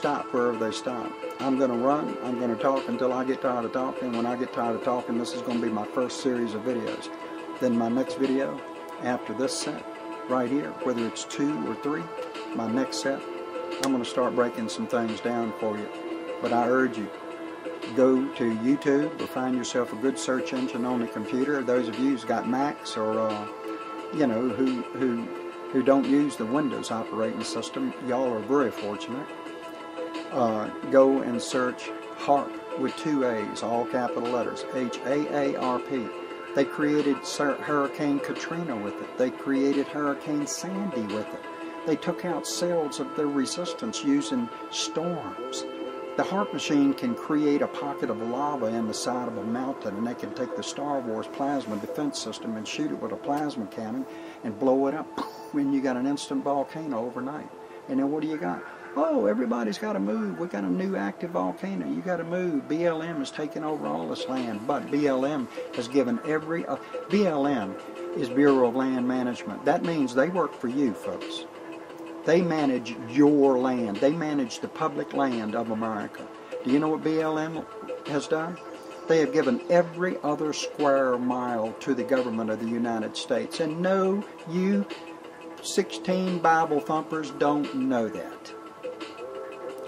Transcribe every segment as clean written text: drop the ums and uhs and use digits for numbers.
stop wherever they stop. I'm going to run. I'm going to talk until I get tired of talking. When I get tired of talking, this is going to be my first series of videos. Then my next video, after this set, right here, whether it's 2 or 3, my next set, I'm going to start breaking some things down for you. But I urge you, go to YouTube or find yourself a good search engine on the computer. Those of you who's got Macs or, you know, who don't use the Windows operating system, y'all are very fortunate. Go and search HAARP with 2 A's, all capital letters, H-A-A-R-P. They created Hurricane Katrina with it. They created Hurricane Sandy with it. They took out cells of their resistance using storms. The HAARP machine can create a pocket of lava in the side of a mountain, and they can take the Star Wars plasma defense system and shoot it with a plasma cannon and blow it up, and you got an instant volcano overnight. And then what do you got? Oh, everybody's got to move. We got a new active volcano. You got to move. BLM is taking over all this land, but BLM has given BLM is Bureau of Land Management. That means they work for you, folks. They manage your land. They manage the public land of America. Do you know what BLM has done? They have given every other square mile to the government of the United States. And no, you 16 Bible thumpers don't know that.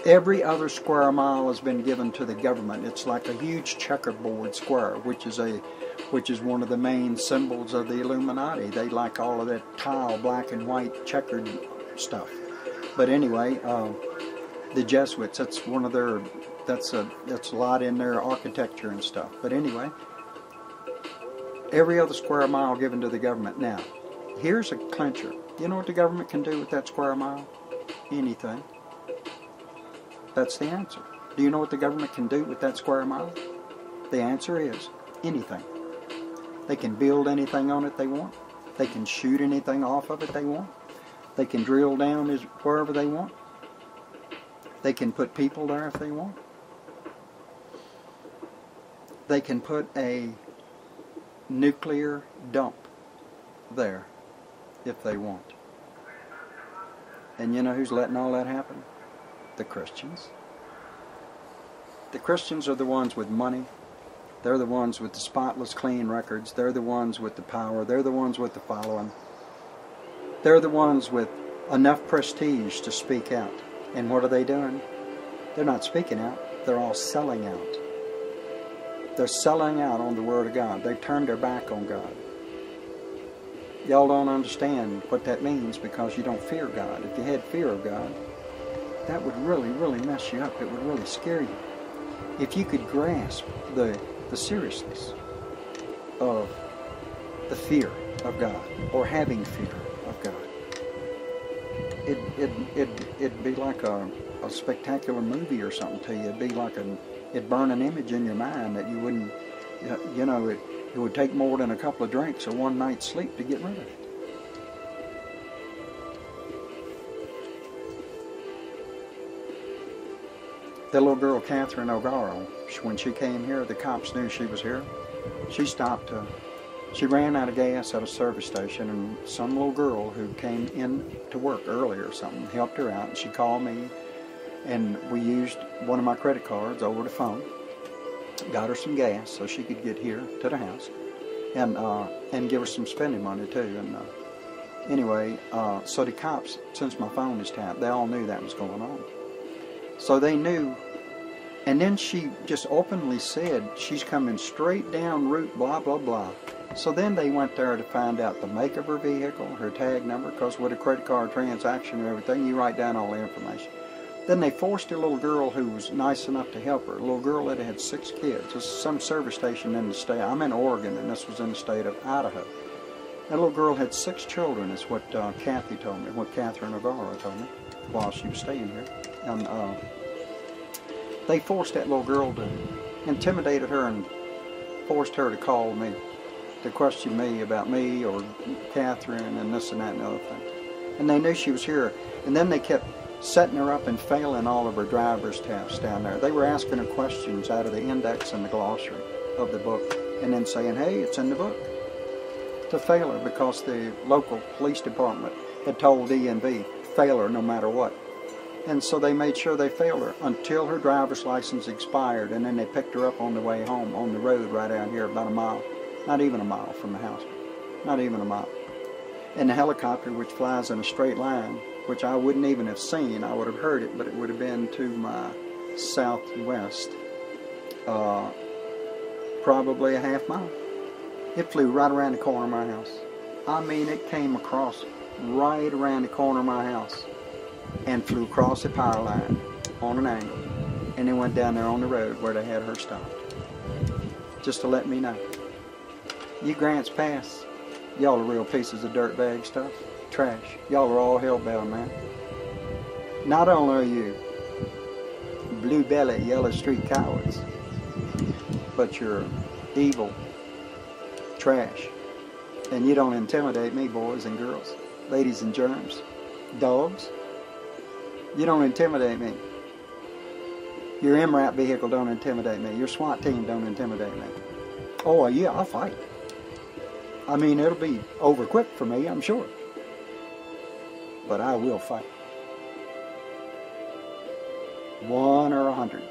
Every other square mile has been given to the government. It's like a huge checkerboard square, which is one of the main symbols of the Illuminati. They like all of that tile, black and white checkered stuff. But anyway, the Jesuits, that's one of their, that's a lot in their architecture and stuff. But anyway, every other square mile given to the government. Now, here's a clincher. You know what the government can do with that square mile? Anything. That's the answer. Do you know what the government can do with that square mile? The answer is anything. They can build anything on it they want. They can shoot anything off of it they want. They can drill down wherever they want. They can put people there if they want. They can put a nuclear dump there if they want. And you know who's letting all that happen? The Christians. The Christians are the ones with money. They're the ones with the spotless clean records. They're the ones with the power. They're the ones with the following. They're the ones with enough prestige to speak out. And what are they doing? They're not speaking out. They're all selling out. They're selling out on the Word of God. They've turned their back on God. Y'all don't understand what that means because you don't fear God. If you had fear of God, that would really, really mess you up. It would really scare you. If you could grasp the seriousness of the fear of God, or having fear of God, it'd be like a spectacular movie or something to you. It'd be like it'd burn an image in your mind that you wouldn't, you know, it would take more than a couple of drinks or one night's sleep to get rid of it. The little girl, Catherine O'Gara, when she came here, the cops knew she was here. She stopped. She ran out of gas at a service station, and some little girl who came in to work early or something helped her out. And she called me, and we used one of my credit cards over the phone. Got her some gas so she could get here to the house, and give her some spending money too. And anyway, so the cops, since my phone is tapped, they all knew that was going on. So they knew, and then she just openly said she's coming straight down route blah blah blah. So then they went there to find out the make of her vehicle, her tag number, because with a credit card transaction and everything, you write down all the information. Then they forced a little girl who was nice enough to help her, a little girl that had 6 kids. This is some service station in the state. I'm in Oregon, and this was in the state of Idaho. That little girl had 6 children, is what Kathy told me, what Catherine O'Gara told me while she was staying here. And they forced that little girl to, intimidated her and forced her to call me, to question me about me or Catherine and this and that and the other thing. And they knew she was here. And then they kept setting her up and failing all of her driver's tests down there. They were asking her questions out of the index and the glossary of the book, and then saying, hey, it's in the book, to fail her because the local police department had told DMV, fail her no matter what. And so they made sure they failed her until her driver's license expired, and then they picked her up on the way home on the road right out here, about a mile. Not even a mile from the house. Not even a mile. And the helicopter, which flies in a straight line, which I wouldn't even have seen, I would have heard it, but it would have been to my southwest, probably a half mile. It flew right around the corner of my house. I mean, it came across right around the corner of my house and flew across the power line on an angle, and then went down there on the road where they had her stopped, just to let me know. You Grants Pass, y'all are real pieces of dirtbag stuff, trash. Y'all are all hellbound, man. Not only are you blue belly, yellow street cowards, but you're evil trash. And you don't intimidate me, boys and girls, ladies and germs, dogs. You don't intimidate me. Your MRAP vehicle don't intimidate me. Your SWAT team don't intimidate me. Oh yeah, I'll fight. I mean, it'll be over quick for me, I'm sure. But I will fight. 1 or 100.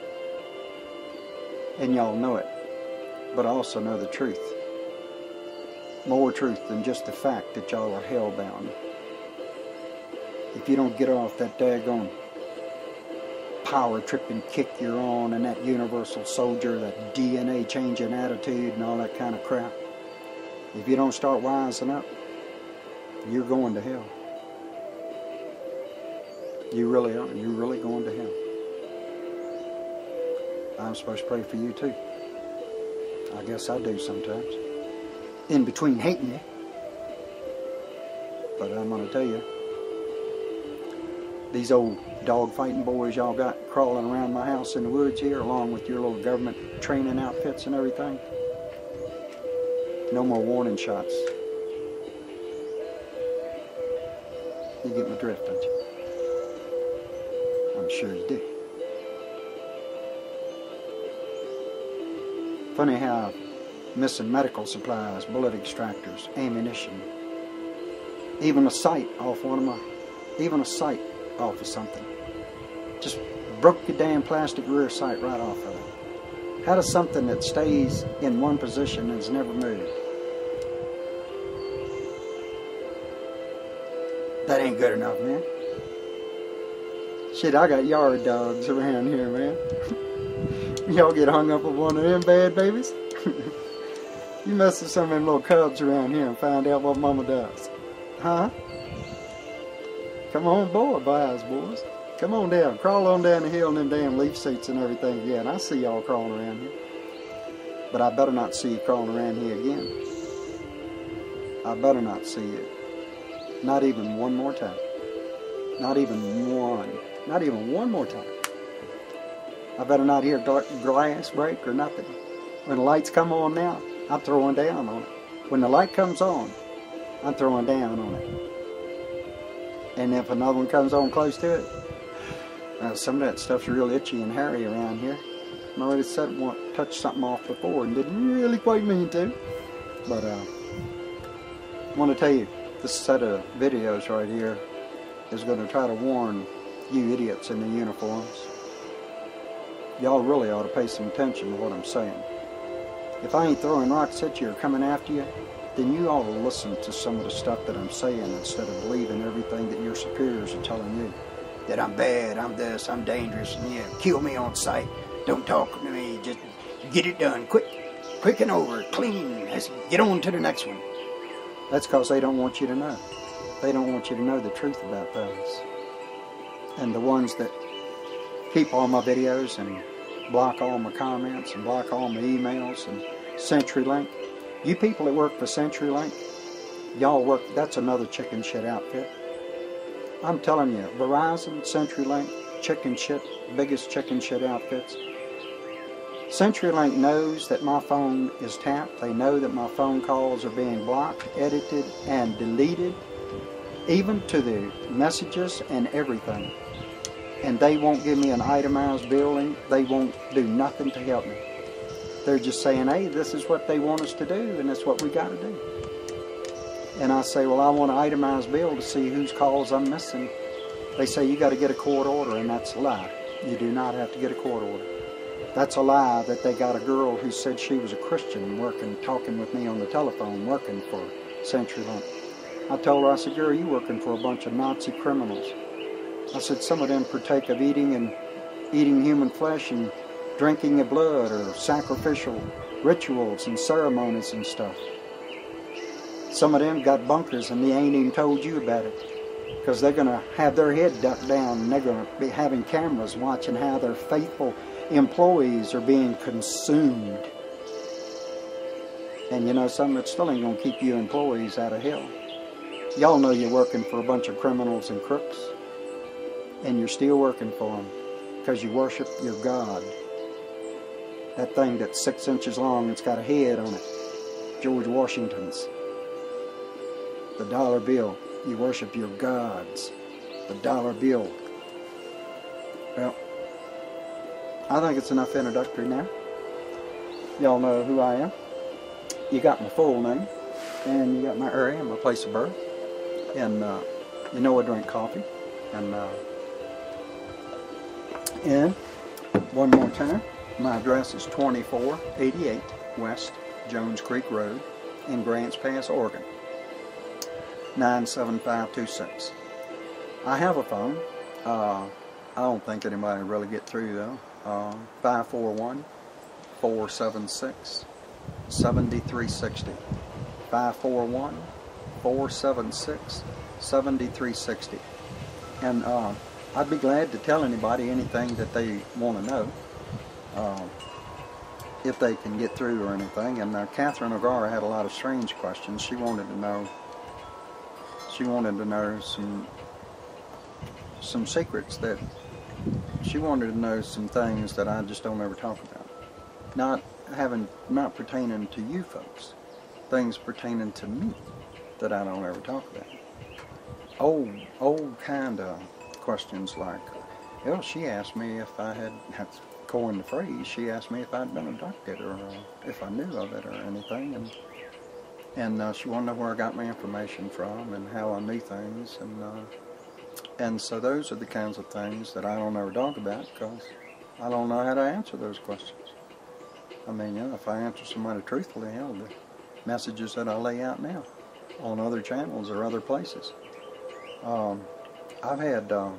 And y'all know it. But I also know the truth. More truth than just the fact that y'all are hellbound. If you don't get off that daggone power tripping kick you're on and that universal soldier, that DNA changing attitude and all that kind of crap, if you don't start wising up, you're going to hell. You really are. You're really going to hell. I'm supposed to pray for you too. I guess I do sometimes. In between hating you. But I'm going to tell you, these old dog-fighting boys y'all got crawling around my house in the woods here, along with your little government training outfits and everything, no more warning shots. You get my drift, don't you? I'm sure you do. Funny how missing medical supplies, bullet extractors, ammunition, even a sight off one of my, even a sight off of something. Just broke your damn plastic rear sight right off of it. How does something that stays in one position and has never moved? That ain't good enough, man. Shit, I got yard dogs around here, man. Y'all get hung up on one of them bad babies? You mess with some of them little cubs around here and find out what mama does. Huh? Come on board, boys. Come on down. Crawl on down the hill in them damn leaf seats and everything. Yeah, and I see y'all crawling around here. But I better not see you crawling around here again. I better not see you. Not even one more time. Not even one. Not even one more time. I better not hear glass break or nothing. When the lights come on now, I'm throwing down on it. When the light comes on, I'm throwing down on it. And if another one comes on close to it, some of that stuff's real itchy and hairy around here. I already said I touched something off before and didn't really quite mean to. But I want to tell you, this set of videos right here is going to try to warn you idiots in the uniforms. Y'all really ought to pay some attention to what I'm saying. If I ain't throwing rocks at you or coming after you, then you ought to listen to some of the stuff that I'm saying instead of believing everything that your superiors are telling you. That I'm bad, I'm this, I'm dangerous, and yeah, kill me on sight. Don't talk to me, just get it done, quick and over, clean, get on to the next one. That's because they don't want you to know. They don't want you to know the truth about those. And the ones that keep all my videos and block all my comments and block all my emails and CenturyLink. You people that work for CenturyLink, y'all work, that's another chicken shit outfit. I'm telling you, Verizon, CenturyLink, chicken shit, biggest chicken shit outfits. CenturyLink knows that my phone is tapped. They know that my phone calls are being blocked, edited, and deleted, even to the messages and everything. And they won't give me an itemized billing. They won't do nothing to help me. They're just saying, hey, this is what they want us to do, and that's what we got to do. And I say, well, I want an itemized bill to see whose calls I'm missing They say you got to get a court order, and that's a lie. You do not have to get a court order. That's a lie that they got a girl who said she was a Christian talking with me on the telephone, working for CenturyLink. I told her, I said, girl, you working for a bunch of Nazi criminals. I said, some of them partake of eating human flesh and drinking of blood or sacrificial rituals and ceremonies and stuff. Some of them got bunkers and they ain't even told you about it, because they're going to have their head ducked down and they're going to be having cameras watching how their faithful employees are being consumed. And you know something, it still ain't going to keep you employees out of hell. Y'all know you're working for a bunch of criminals and crooks, and you're still working for them because you worship your God. That thing that's 6 inches long, it's got a head on it. George Washington's. The dollar bill. You worship your gods. The dollar bill. Well, I think it's enough introductory now. Y'all know who I am. You got my full name, and you got my area and my place of birth. And you know I drink coffee. And one more time, my address is 2488 West Jones Creek Road in Grants Pass, Oregon, 97526. I have a phone. I don't think anybody will really get through though. 541-476-7360. 541-476-7360. And I'd be glad to tell anybody anything that they want to know, if they can get through or anything. And Catherine O'Gara had a lot of strange questions. She wanted to know some secrets that she wanted to know, some things that I just don't ever talk about. Not pertaining to you folks. Things pertaining to me that I don't ever talk about. Old kind of questions like, well, she asked me if I had, coined the phrase, she asked me if I'd been abducted or if I knew of it or anything, and she wanted to know where I got my information from and how I knew things, and so those are the kinds of things that I don't ever talk about because I don't know how to answer those questions. I mean, if I answer somebody truthfully, hell, the messages that I lay out now on other channels or other places. I've had, I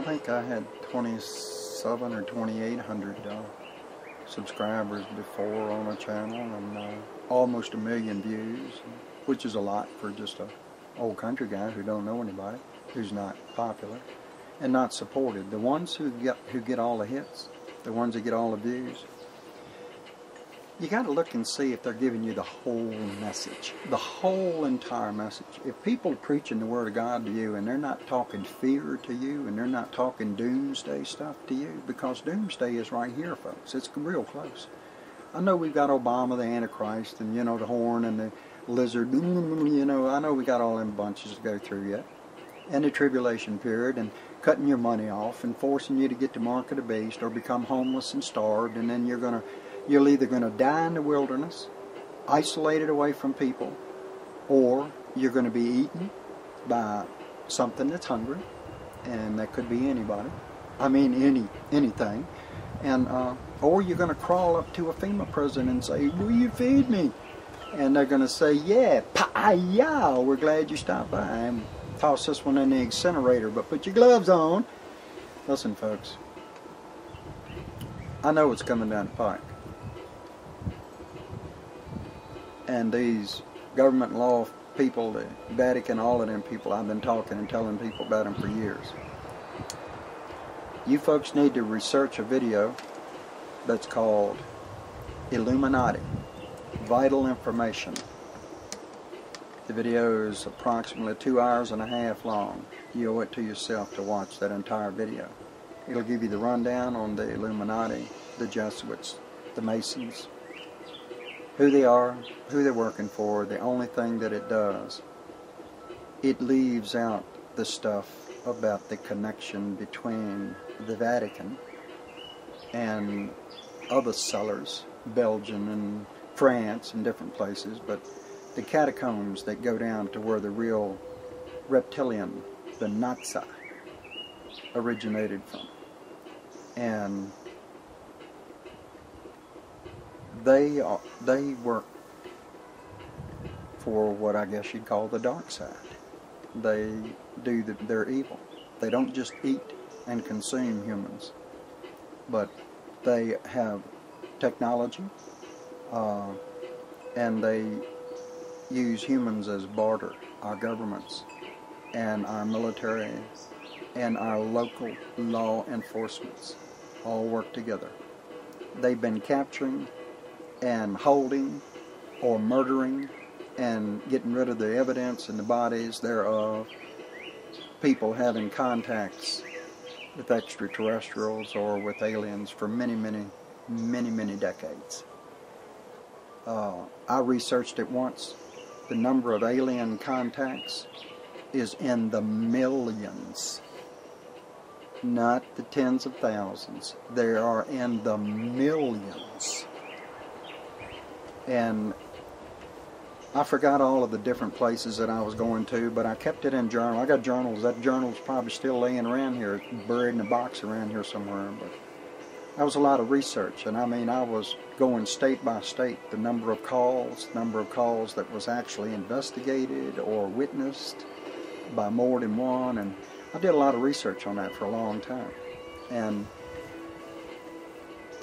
think I had 27 or 2,800 subscribers before on a channel, and almost 1 million views, which is a lot for just a old country guy who don't know anybody, who's not popular and not supported. The ones who get all the hits, the ones that get all the views, you got to look and see if they're giving you the whole message, the whole entire message. If people are preaching the Word of God to you and they're not talking fear to you and they're not talking doomsday stuff to you, because doomsday is right here, folks. It's real close. I know we've got Obama, the Antichrist, and, the horn and the lizard, I know we got all them bunches to go through yet. And the tribulation period, and cutting your money off and forcing you to get the mark of the beast or become homeless and starved, and then you're either going to die in the wilderness, isolated away from people, or you're going to be eaten by something that's hungry, and that could be anybody. I mean anything. And or you're going to crawl up to a FEMA prison and say, will you feed me? And they're going to say, yeah, pa-ya, we're glad you stopped by. And toss this one in the incinerator, but put your gloves on. Listen, folks, I know what's coming down the pike. And these government law people, the Vatican, all of them people, I've been talking and telling people about them for years. You folks need to research a video that's called Illuminati, Vital Information. The video is approximately 2.5 hours long. You owe it to yourself to watch that entire video. It'll give you the rundown on the Illuminati, the Jesuits, the Masons, who they are, who they're working for. The only thing that it does, it leaves out the stuff about the connection between the Vatican and other sellers, Belgium and France and different places, but the catacombs that go down to where the real reptilian the Nazi originated from. And they work for what I guess you'd call the dark side. They do they're evil. They don't just eat and consume humans, but they have technology, and they use humans as barter. Our governments and our military and our local law enforcements all work together. They've been capturing and holding or murdering and getting rid of the evidence and the bodies thereof, people having contacts with extraterrestrials or with aliens for many decades. I researched it once. The number of alien contacts is in the millions, not the tens of thousands. They are in the millions. And I forgot all of the different places that I was going to, but I kept it in journal. I got journals. That journal's probably still laying around here, buried in a box around here somewhere. But that was a lot of research, and I mean, I was going state by state, the number of calls that was actually investigated or witnessed by more than one, and I did a lot of research on that for a long time. And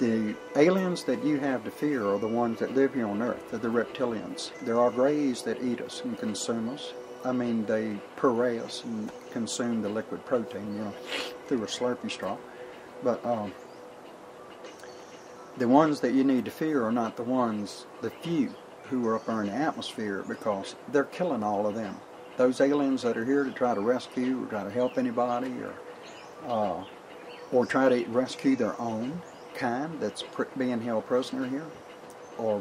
the aliens that you have to fear are the ones that live here on Earth. They're the reptilians. There are greys that eat us and consume us. I mean, they puree us and consume the liquid protein, you know, through a Slurpee straw. But the ones that you need to fear are not the few who are up there in the atmosphere, because they're killing all of them. Those aliens that are here to try to rescue or try to help anybody, or try to rescue their own kind that's being held prisoner here, or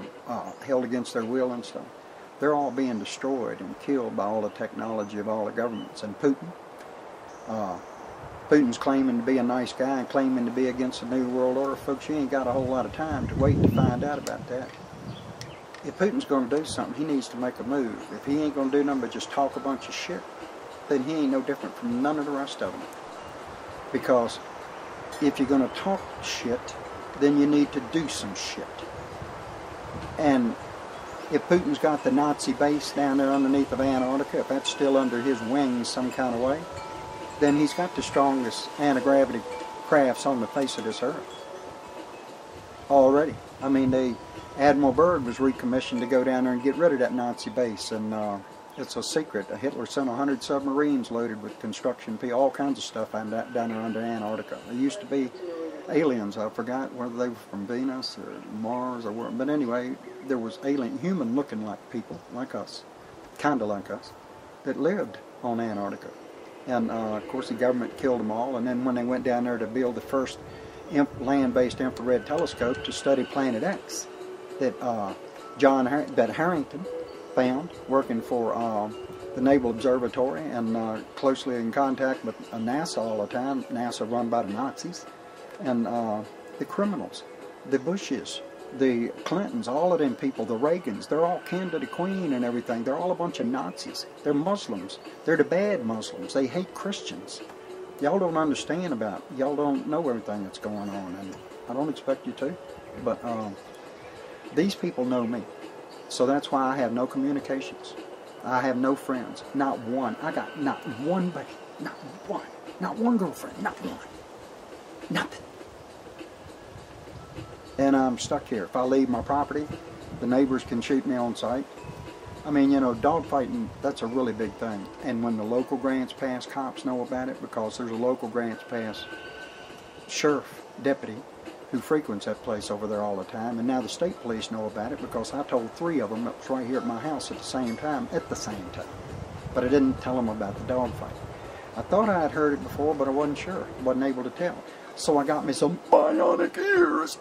held against their will and stuff, they're all being destroyed and killed by all the technology of all the governments. And Putin's claiming to be a nice guy and claiming to be against the New World Order. Folks, you ain't got a whole lot of time to wait to find out about that. If Putin's going to do something, he needs to make a move. If he ain't going to do nothing but just talk a bunch of shit, then he ain't no different from none of the rest of them. Because if you're going to talk shit, then you need to do some shit. And if Putin's got the Nazi base down there underneath of Antarctica, if that's still under his wings some kind of way, then he's got the strongest anti-gravity crafts on the face of this earth already. I mean, Admiral Byrd was recommissioned to go down there and get rid of that Nazi base, and it's a secret. Hitler sent 100 submarines loaded with construction, all kinds of stuff down there under Antarctica. There used to be aliens. I forgot whether they were from Venus or Mars or where, but anyway, there was human looking like people, like us, kind of like us, that lived on Antarctica. And of course the government killed them all, and then when they went down there to build the first land-based infrared telescope to study Planet X, that that Harrington found working for the Naval Observatory, and closely in contact with NASA all the time. NASA run by the Nazis, and the criminals, the Bushes, the Clintons, all of them people, the Reagans, they're all kin to the Queen and everything. They're all a bunch of Nazis. They're Muslims. They're the bad Muslims. They hate Christians. Y'all don't understand about it. Y'all don't know everything that's going on, and I don't expect you to, but these people know me. So that's why I have no communications. I have no friends. Not one. I got not one buddy. Not one. Not one girlfriend. Not one. Nothing. And I'm stuck here. If I leave my property, the neighbors can shoot me on sight. I mean, you know, dogfighting, that's a really big thing. And when the local Grants Pass cops know about it, because there's a local Grants Pass sheriff deputy who frequents that place over there all the time, and now the state police know about it because I told 3 of them that was right here at my house at the same time. But I didn't tell them about the dogfight. I thought I had heard it before, but I wasn't sure. Wasn't able to tell. So I got me some bionic ears.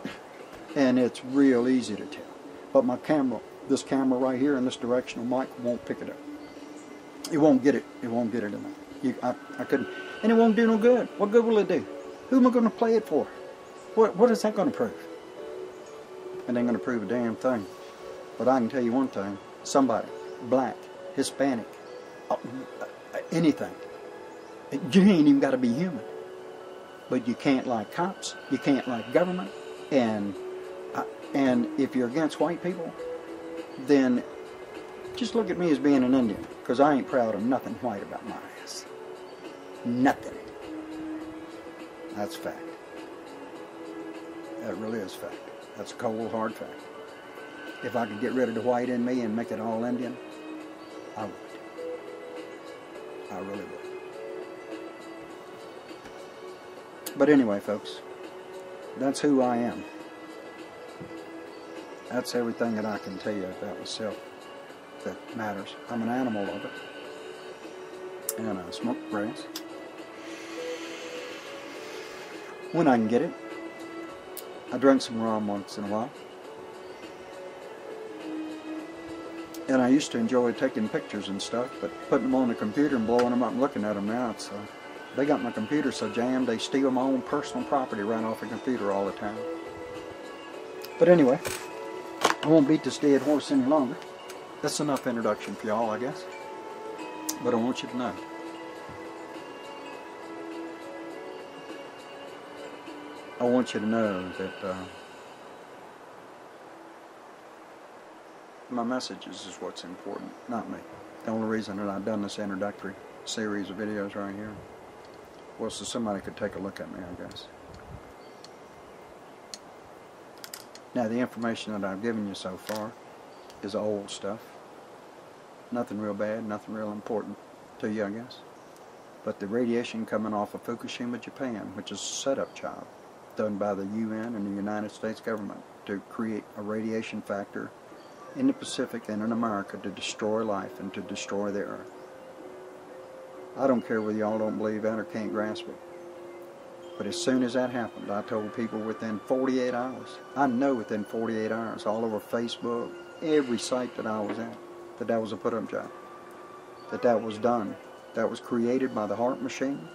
And it's real easy to tell. But my camera, this camera right here in this directional mic, won't pick it up. It won't get it. It won't get it enough. I couldn't. And it won't do no good. What good will it do? Who am I going to play it for? What is that going to prove? It ain't going to prove a damn thing. But I can tell you one thing. Somebody, black, Hispanic, anything, You ain't even got to be human. But you can't like cops. You can't like government. And if you're against white people, then just look at me as being an Indian, because I ain't proud of nothing white about my ass. Nothing. That's fact. That really is fact. That's a cold, hard fact. If I could get rid of the white in me and make it all Indian, I would. I really would. But anyway, folks, that's who I am. That's everything that I can tell you about myself that matters. I'm an animal lover. And I smoke grass when I can get it. I drink some rum once in a while. And I used to enjoy taking pictures and stuff, but putting them on the computer and blowing them up and looking at them now, it's, they got my computer so jammed they steal my own personal property right off the computer all the time. But anyway, I won't beat this dead horse any longer. That's enough introduction for y'all, I guess. But I want you to know. I want you to know that my messages is what's important, not me. The only reason that I've done this introductory series of videos right here was so somebody could take a look at me, I guess. Now, the information that I've given you so far is old stuff. Nothing real bad, nothing real important to you, I guess. But the radiation coming off of Fukushima, Japan, which is a setup job done by the UN and the United States government to create a radiation factor in the Pacific and in America to destroy life and to destroy the earth. I don't care whether y'all don't believe that or can't grasp it. But as soon as that happened, I told people within 48 hours, I know within 48 hours, all over Facebook, every site that I was at, that that was a put-up job. That was done. That was created by the heart machine,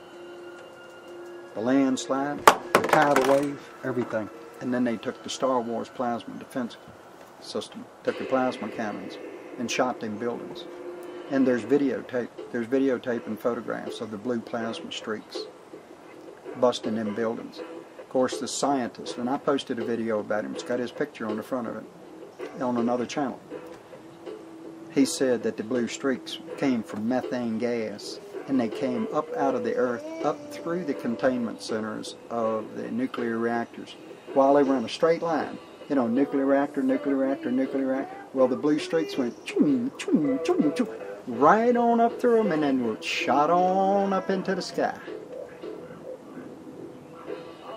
the landslide, the tidal wave, everything. And then they took the Star Wars plasma defense system, took the plasma cannons, and shot them buildings. And there's videotape and photographs of the blue plasma streaks busting them buildings. Of course, the scientist, and I posted a video about him, it's got his picture on the front of it, on another channel. He said that the blue streaks came from methane gas, and they came up out of the earth, up through the containment centers of the nuclear reactors, while they were in a straight line. You know, nuclear reactor, nuclear reactor, nuclear reactor. Well, the blue streaks went choom, choom, choom, choom, right on up through them, and then were shot on up into the sky.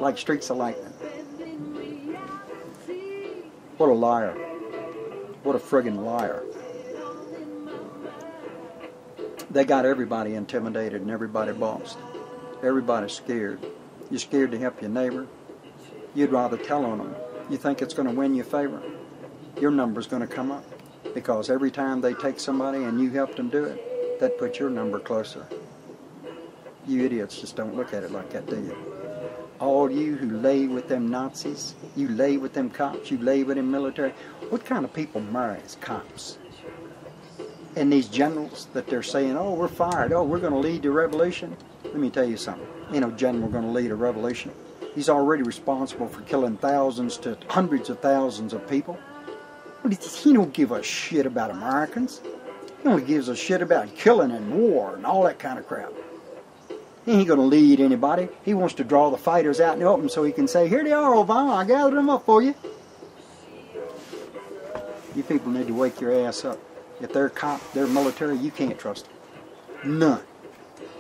Like streaks of lightning. What a liar. What a friggin' liar. They got everybody intimidated and everybody bossed. Everybody's scared. You're scared to help your neighbor. You'd rather tell on them. You think it's going to win you favor. Your number's going to come up. Because every time they take somebody and you help them do it, that puts your number closer. You idiots just don't look at it like that, do you? All you who lay with them Nazis, you lay with them cops, you lay with them military, what kind of people marry as cops? And these generals that they're saying, oh, we're fired, oh, we're going to lead the revolution. Let me tell you something. Ain't no general going to lead a revolution. He's already responsible for killing thousands to hundreds of thousands of people. He don't give a shit about Americans. He only gives a shit about killing and war and all that kind of crap. He ain't going to lead anybody. He wants to draw the fighters out in the open so he can say, here they are, Obama, I gathered them up for you. You people need to wake your ass up. If they're cop, they're military, you can't trust them. None.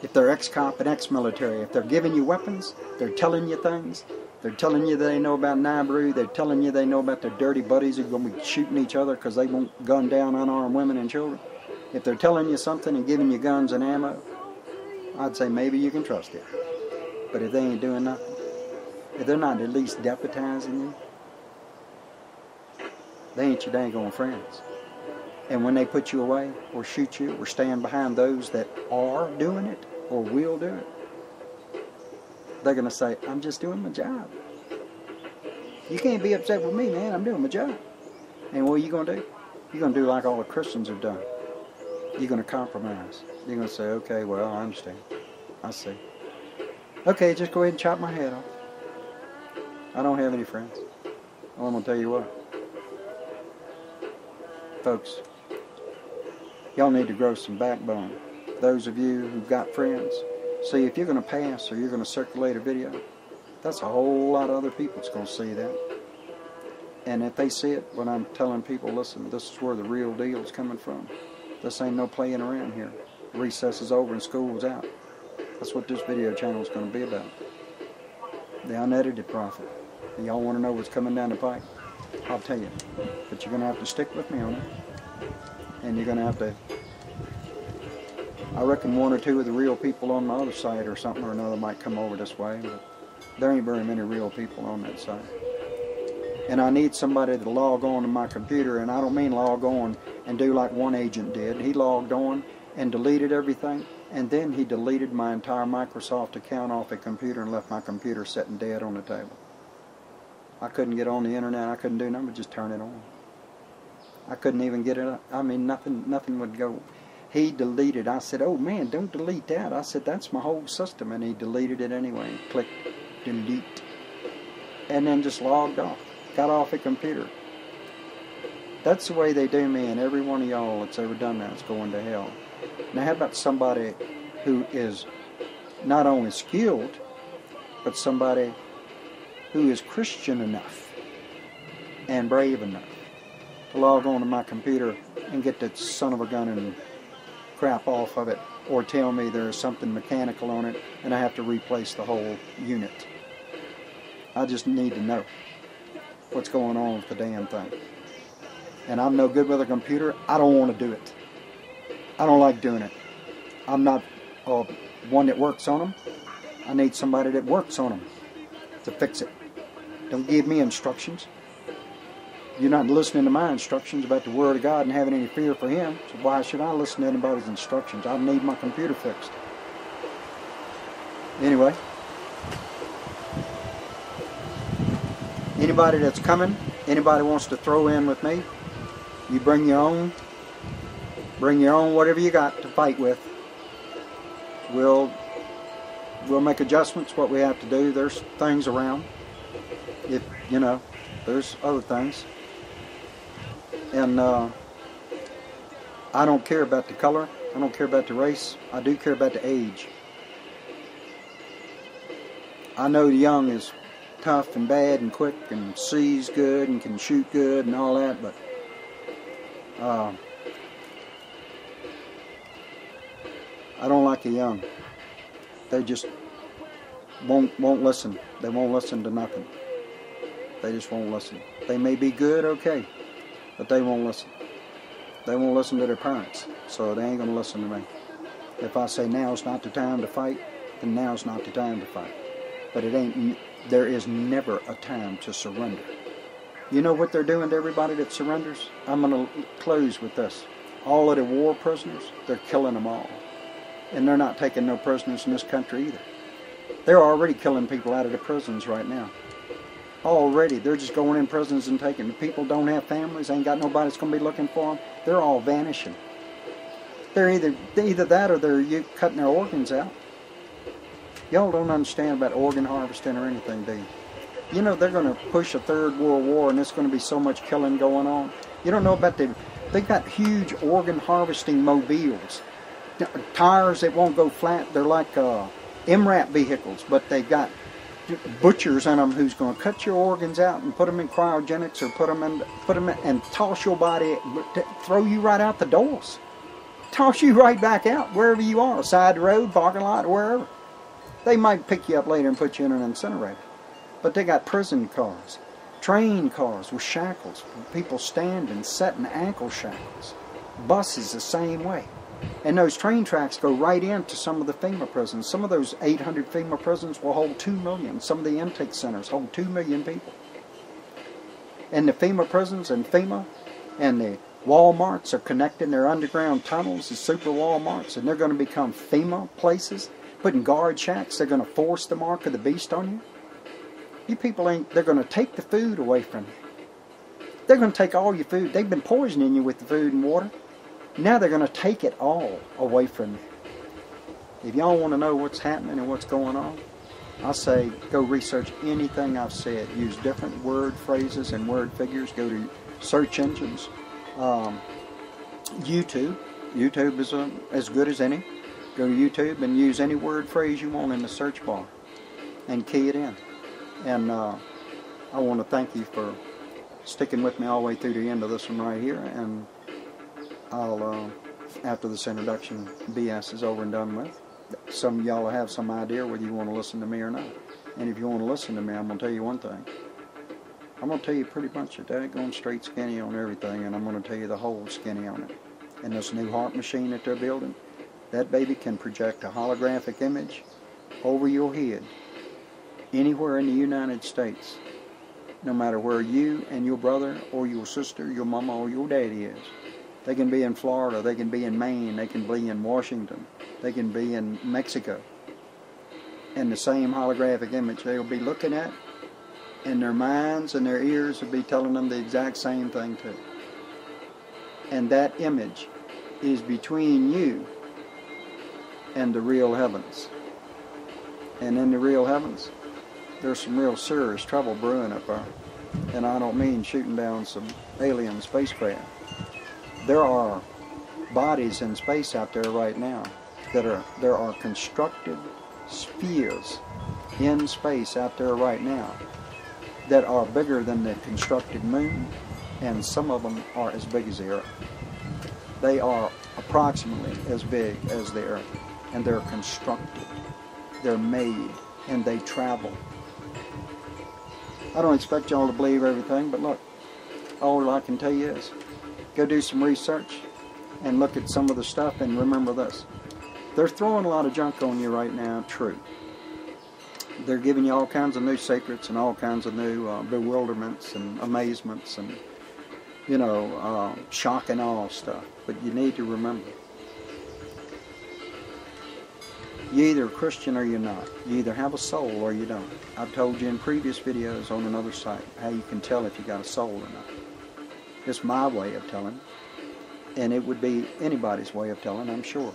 If they're ex-cop and ex-military, if they're giving you weapons, they're telling you things, they're telling you they know about Nauru, they're telling you they know about their dirty buddies who are going to be shooting each other because they won't gun down unarmed women and children. If they're telling you something and giving you guns and ammo, I'd say maybe you can trust it. But if they ain't doing nothing, if they're not at least deputizing you, they ain't your dang on friends. And when they put you away or shoot you or stand behind those that are doing it or will do it, they're going to say, I'm just doing my job. You can't be upset with me, man. I'm doing my job. And what are you going to do? You're going to do like all the Christians have done. You're going to compromise. You're going to say, okay, well, I understand. I see. Okay, just go ahead and chop my head off. I don't have any friends. Well, I'm going to tell you what. Folks, y'all need to grow some backbone. Those of you who've got friends, see, if you're going to pass or you're going to circulate a video, that's a whole lot of other people that's going to see that. And if they see it when I'm telling people, listen, this is where the real deal is coming from. This ain't no playing around here. Recess is over and school's out. That's what this video channel is going to be about. The unedited prophet. Y'all want to know what's coming down the pike? I'll tell you. But you're going to have to stick with me on it. And you're going to have to... I reckon one or two of the real people on the other side or something or another might come over this way. But there ain't very many real people on that side. And I need somebody to log on to my computer. And I don't mean log on and do like one agent did. He logged on and deleted everything. And then he deleted my entire Microsoft account off a computer and left my computer sitting dead on the table. I couldn't get on the internet. I couldn't do nothing but just turn it on. I couldn't even get it. I mean, nothing would go. He deleted. I said, oh man, don't delete that. I said, that's my whole system. And he deleted it anyway. Clicked delete. And then just logged off. Got off the computer. That's the way they do me, and every one of y'all that's ever done that is going to hell. Now how about somebody who is not only skilled, but somebody who is Christian enough and brave enough to log on to my computer and get that son of a gun and crap off of it, or tell me there's something mechanical on it and I have to replace the whole unit. I just need to know what's going on with the damn thing. And I'm no good with a computer. I don't want to do it. I don't like doing it. I'm not one that works on them. I need somebody that works on them to fix it. Don't give me instructions. You're not listening to my instructions about the Word of God and having any fear for Him. So why should I listen to anybody's instructions? I need my computer fixed. Anyway. Anybody that's coming, anybody wants to throw in with me, you bring your own whatever you got to fight with. We'll make adjustments, what we have to do. There's things around. If, you know, there's other things. And I don't care about the color. I don't care about the race. I do care about the age. I know the young is tough and bad and quick and sees good and can shoot good and all that, but I don't like the young. They just won't listen. They won't listen to nothing. They just won't listen. They may be good, okay, but they won't listen. They won't listen to their parents, so they ain't going to listen to me. If I say now's not the time to fight, then now's not the time to fight. But it ain't. There is never a time to surrender. You know what they're doing to everybody that surrenders? I'm going to close with this. All of the war prisoners, they're killing them all. And they're not taking no prisoners in this country either. They're already killing people out of the prisons right now. Already. They're just going in prisons and taking. The people don't have families, ain't got nobody that's going to be looking for them. They're all vanishing. They're either that or they're cutting their organs out. Y'all don't understand about organ harvesting or anything, do you? You know they're going to push a third world war and there's going to be so much killing going on. You don't know about they've got huge organ harvesting mobiles. Tires that won't go flat. They're like MRAP vehicles, but they've got butchers in them who's going to cut your organs out and put them in cryogenics or put them in and toss your body, throw you right out the doors. Toss you right back out wherever you are, side the road, parking lot, wherever. They might pick you up later and put you in an incinerator. But they got prison cars, train cars with shackles, people standing, setting ankle shackles. Buses the same way. And those train tracks go right into some of the FEMA prisons. Some of those 800 FEMA prisons will hold 2 million. Some of the intake centers hold 2 million people. And the FEMA prisons and FEMA and the Walmarts are connecting their underground tunnels, the super Walmarts, and they're going to become FEMA places. Putting guard shacks, they're going to force the mark of the beast on you. You people ain't, they're going to take the food away from you. They're going to take all your food. They've been poisoning you with the food and water. Now they're going to take it all away from you. If y'all want to know what's happening and what's going on, I say go research anything I've said. Use different word phrases and word figures. Go to search engines. YouTube. YouTube is as good as any. Go to YouTube and use any word phrase you want in the search bar and key it in. And I want to thank you for sticking with me all the way through the end of this one right here. And I'll, after this introduction BS is over and done with, some of y'all will have some idea whether you want to listen to me or not. And if you want to listen to me, I'm going to tell you one thing. I'm going to tell you pretty much a daggone straight skinny on everything, and I'm going to tell you the whole skinny on it. And this new heart machine that they're building, that baby can project a holographic image over your head anywhere in the United States, no matter where you and your brother or your sister, your mama or your daddy is. They can be in Florida, they can be in Maine, they can be in Washington, they can be in Mexico. And the same holographic image they'll be looking at, and their minds and their ears will be telling them the exact same thing too. And that image is between you and the real heavens. And in the real heavens, there's some real serious trouble brewing up there. And I don't mean shooting down some alien spacecraft. There are bodies in space out there right now there are constructed spheres in space out there right now that are bigger than the constructed moon, and some of them are as big as the Earth. They are approximately as big as the Earth, and they're constructed, they're made, and they travel. I don't expect y'all to believe everything, but look, all I can tell you is go do some research and look at some of the stuff, and remember this. They're throwing a lot of junk on you right now, true. They're giving you all kinds of new secrets and all kinds of new bewilderments and amazements and, you know, shock and awe stuff. But you need to remember, you're either a Christian or you're not. You either have a soul or you don't. I've told you in previous videos on another site how you can tell if you got a soul or not. It's my way of telling, and it would be anybody's way of telling, I'm sure.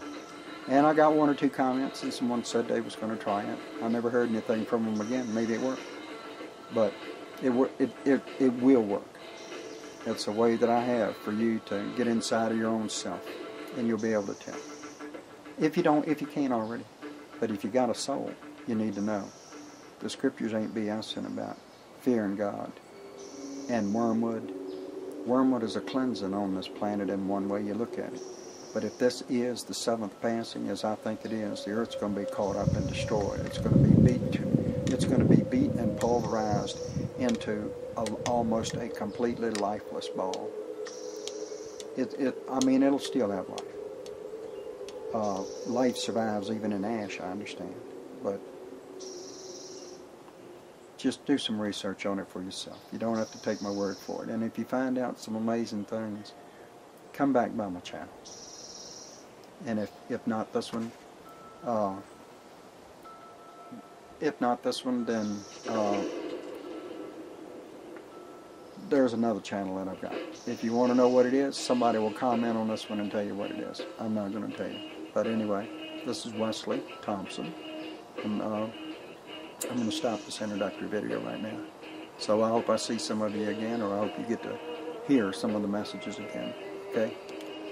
And I got one or two comments, and someone said they was going to try it. I never heard anything from them again. Maybe it worked, but it will work. It's a way that I have for you to get inside of your own self, and you'll be able to tell. If you can't already, but if you got a soul, you need to know. The scriptures ain't BSing about fearing God and wormwood. Wormwood is a cleansing on this planet in one way you look at it. But if this is the seventh passing, as I think it is, the earth's going to be caught up and destroyed. It's going to be beaten and pulverized into almost a completely lifeless ball. I mean, it'll still have life. Life survives even in ash, I understand. But just do some research on it for yourself. You don't have to take my word for it. And if you find out some amazing things, come back by my channel. And if not this one, then there's another channel that I've got. If you want to know what it is, somebody will comment on this one and tell you what it is. I'm not going to tell you. But anyway, this is Wesley Thompson, and I'm going to stop this introductory video right now. So I hope I see some of you again, or I hope you get to hear some of the messages again. Okay?